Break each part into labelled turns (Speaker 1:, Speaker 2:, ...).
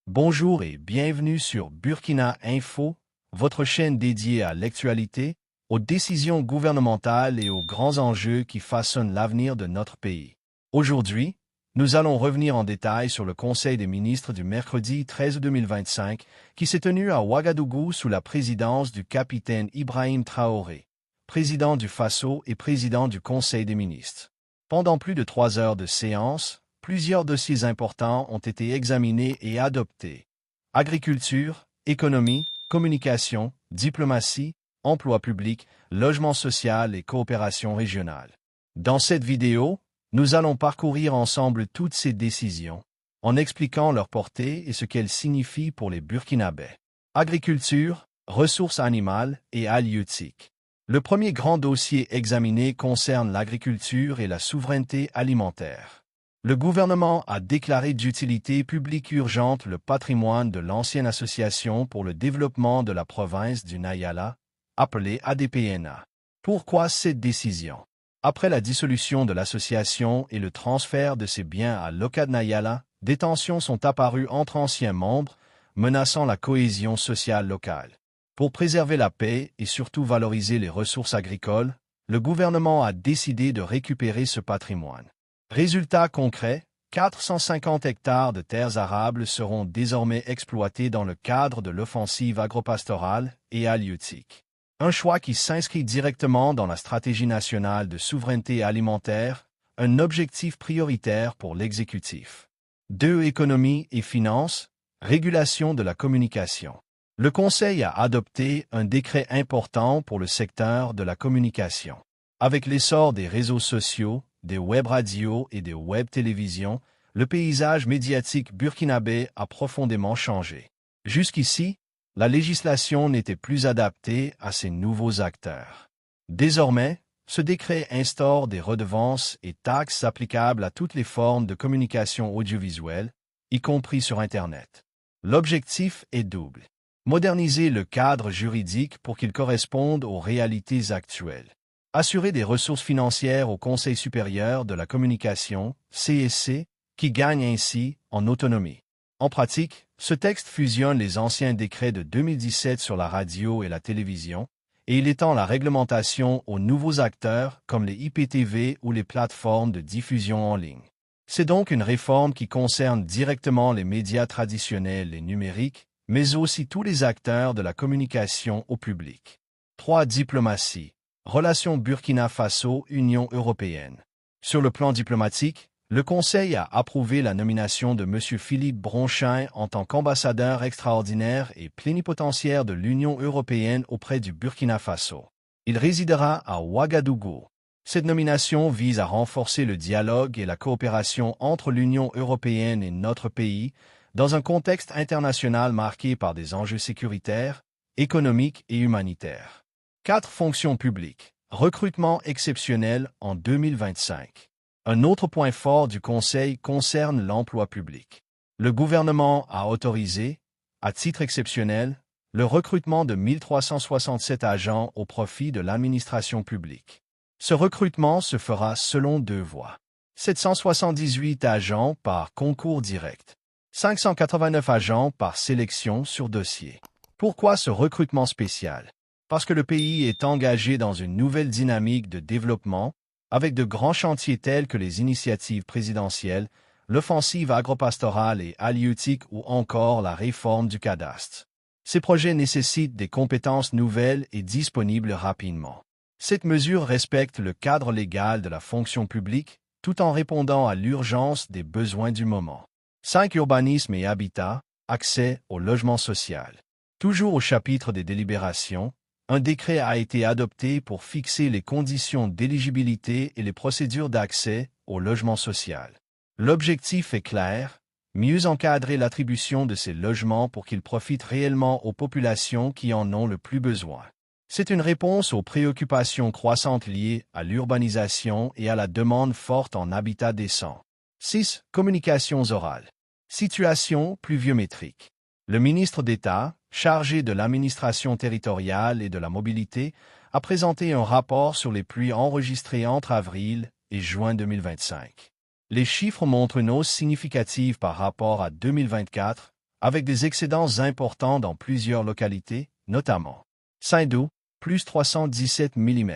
Speaker 1: Bonjour et bienvenue sur Burkina Info, votre chaîne dédiée à l'actualité, aux décisions gouvernementales et aux grands enjeux qui façonnent l'avenir de notre pays. Aujourd'hui, nous allons revenir en détail sur le Conseil des ministres du mercredi 13 août 2025 qui s'est tenu à Ouagadougou sous la présidence du capitaine Ibrahim Traoré, président du Faso et président du Conseil des ministres. Pendant plus de 3 heures de séance, plusieurs dossiers importants ont été examinés et adoptés. Agriculture, économie, communication, diplomatie, emploi public, logement social et coopération régionale. Dans cette vidéo, nous allons parcourir ensemble toutes ces décisions, en expliquant leur portée et ce qu'elles signifient pour les Burkinabés. Agriculture, ressources animales et halieutiques. Le premier grand dossier examiné concerne l'agriculture et la souveraineté alimentaire. Le gouvernement a déclaré d'utilité publique urgente le patrimoine de l'ancienne Association pour le développement de la province du Nayala, appelée ADPNA. Pourquoi cette décision? Après la dissolution de l'association et le transfert de ses biens à l'OCAD Nayala, des tensions sont apparues entre anciens membres, menaçant la cohésion sociale locale. Pour préserver la paix et surtout valoriser les ressources agricoles, le gouvernement a décidé de récupérer ce patrimoine. Résultat concret, 450 hectares de terres arables seront désormais exploités dans le cadre de l'offensive agropastorale et halieutique. Un choix qui s'inscrit directement dans la stratégie nationale de souveraineté alimentaire, un objectif prioritaire pour l'exécutif. 2. Économie et finances, régulation de la communication. Le Conseil a adopté un décret important pour le secteur de la communication. Avec l'essor des réseaux sociaux, des web radios et des web télévisions, le paysage médiatique burkinabé a profondément changé. Jusqu'ici, la législation n'était plus adaptée à ces nouveaux acteurs. Désormais, ce décret instaure des redevances et taxes applicables à toutes les formes de communication audiovisuelle, y compris sur Internet. L'objectif est double. Moderniser le cadre juridique pour qu'il corresponde aux réalités actuelles. Assurer des ressources financières au Conseil supérieur de la communication, CSC, qui gagne ainsi en autonomie. En pratique, ce texte fusionne les anciens décrets de 2017 sur la radio et la télévision, et il étend la réglementation aux nouveaux acteurs comme les IPTV ou les plateformes de diffusion en ligne. C'est donc une réforme qui concerne directement les médias traditionnels et numériques, mais aussi tous les acteurs de la communication au public. 3. Diplomatie. Relations Burkina Faso-Union européenne. Sur le plan diplomatique, le Conseil a approuvé la nomination de M. Philippe Bronchin en tant qu'ambassadeur extraordinaire et plénipotentiaire de l'Union européenne auprès du Burkina Faso. Il résidera à Ouagadougou. Cette nomination vise à renforcer le dialogue et la coopération entre l'Union européenne et notre pays, dans un contexte international marqué par des enjeux sécuritaires, économiques et humanitaires. 4. Fonctions publiques. Recrutement exceptionnel en 2025. Un autre point fort du Conseil concerne l'emploi public. Le gouvernement a autorisé, à titre exceptionnel, le recrutement de 1367 agents au profit de l'administration publique. Ce recrutement se fera selon 2 voies. 778 agents par concours direct. 589 agents par sélection sur dossier. Pourquoi ce recrutement spécial? Parce que le pays est engagé dans une nouvelle dynamique de développement, avec de grands chantiers tels que les initiatives présidentielles, l'offensive agropastorale et halieutique ou encore la réforme du cadastre. Ces projets nécessitent des compétences nouvelles et disponibles rapidement. Cette mesure respecte le cadre légal de la fonction publique, tout en répondant à l'urgence des besoins du moment. 5. Urbanisme et habitat, accès au logement social. Toujours au chapitre des délibérations, un décret a été adopté pour fixer les conditions d'éligibilité et les procédures d'accès au logement social. L'objectif est clair, mieux encadrer l'attribution de ces logements pour qu'ils profitent réellement aux populations qui en ont le plus besoin. C'est une réponse aux préoccupations croissantes liées à l'urbanisation et à la demande forte en habitat décent. 6. Communications orales. Situation pluviométrique. Le ministre d'État, chargé de l'administration territoriale et de la mobilité, a présenté un rapport sur les pluies enregistrées entre avril et juin 2025. Les chiffres montrent une hausse significative par rapport à 2024, avec des excédents importants dans plusieurs localités, notamment Saint-Do, plus 317 mm,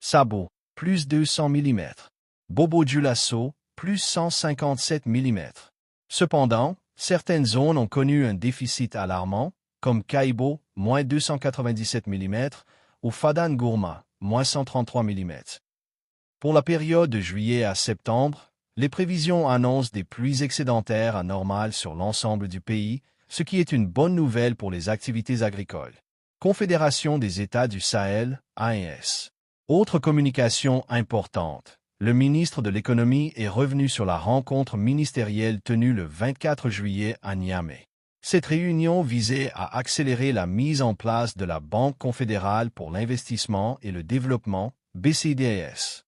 Speaker 1: Sabo, plus 200 mm, Bobo-Dioulasso, plus 157 mm. Cependant, certaines zones ont connu un déficit alarmant, comme Kaibo, moins 297 mm, ou Fadan-Gourma, moins 133 mm. Pour la période de juillet à septembre, les prévisions annoncent des pluies excédentaires anormales sur l'ensemble du pays, ce qui est une bonne nouvelle pour les activités agricoles. Confédération des États du Sahel, AES. Autre communication importante. Le ministre de l'Économie est revenu sur la rencontre ministérielle tenue le 24 juillet à Niamey. Cette réunion visait à accélérer la mise en place de la Banque confédérale pour l'investissement et le développement, BCDS.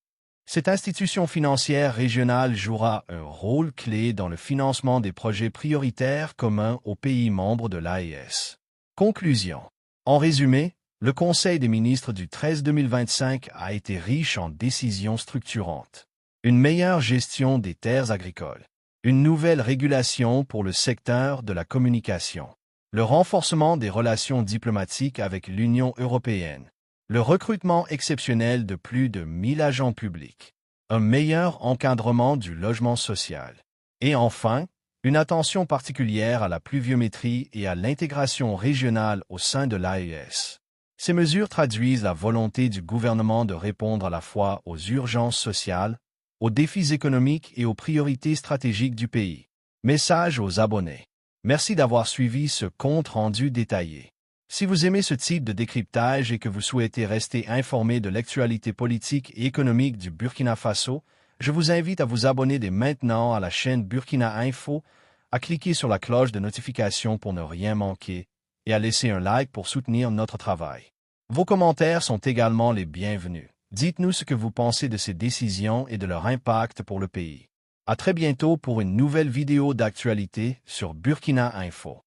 Speaker 1: Cette institution financière régionale jouera un rôle clé dans le financement des projets prioritaires communs aux pays membres de l'AES. Conclusion. En résumé, le Conseil des ministres du 13-2025 a été riche en décisions structurantes. Une meilleure gestion des terres agricoles. Une nouvelle régulation pour le secteur de la communication. Le renforcement des relations diplomatiques avec l'Union européenne. Le recrutement exceptionnel de plus de 1000 agents publics. Un meilleur encadrement du logement social. Et enfin, une attention particulière à la pluviométrie et à l'intégration régionale au sein de l'AES. Ces mesures traduisent la volonté du gouvernement de répondre à la fois aux urgences sociales, aux défis économiques et aux priorités stratégiques du pays. Message aux abonnés. Merci d'avoir suivi ce compte-rendu détaillé. Si vous aimez ce type de décryptage et que vous souhaitez rester informé de l'actualité politique et économique du Burkina Faso, je vous invite à vous abonner dès maintenant à la chaîne Burkina Info, à cliquer sur la cloche de notification pour ne rien manquer et à laisser un like pour soutenir notre travail. Vos commentaires sont également les bienvenus. Dites-nous ce que vous pensez de ces décisions et de leur impact pour le pays. À très bientôt pour une nouvelle vidéo d'actualité sur Burkina Info.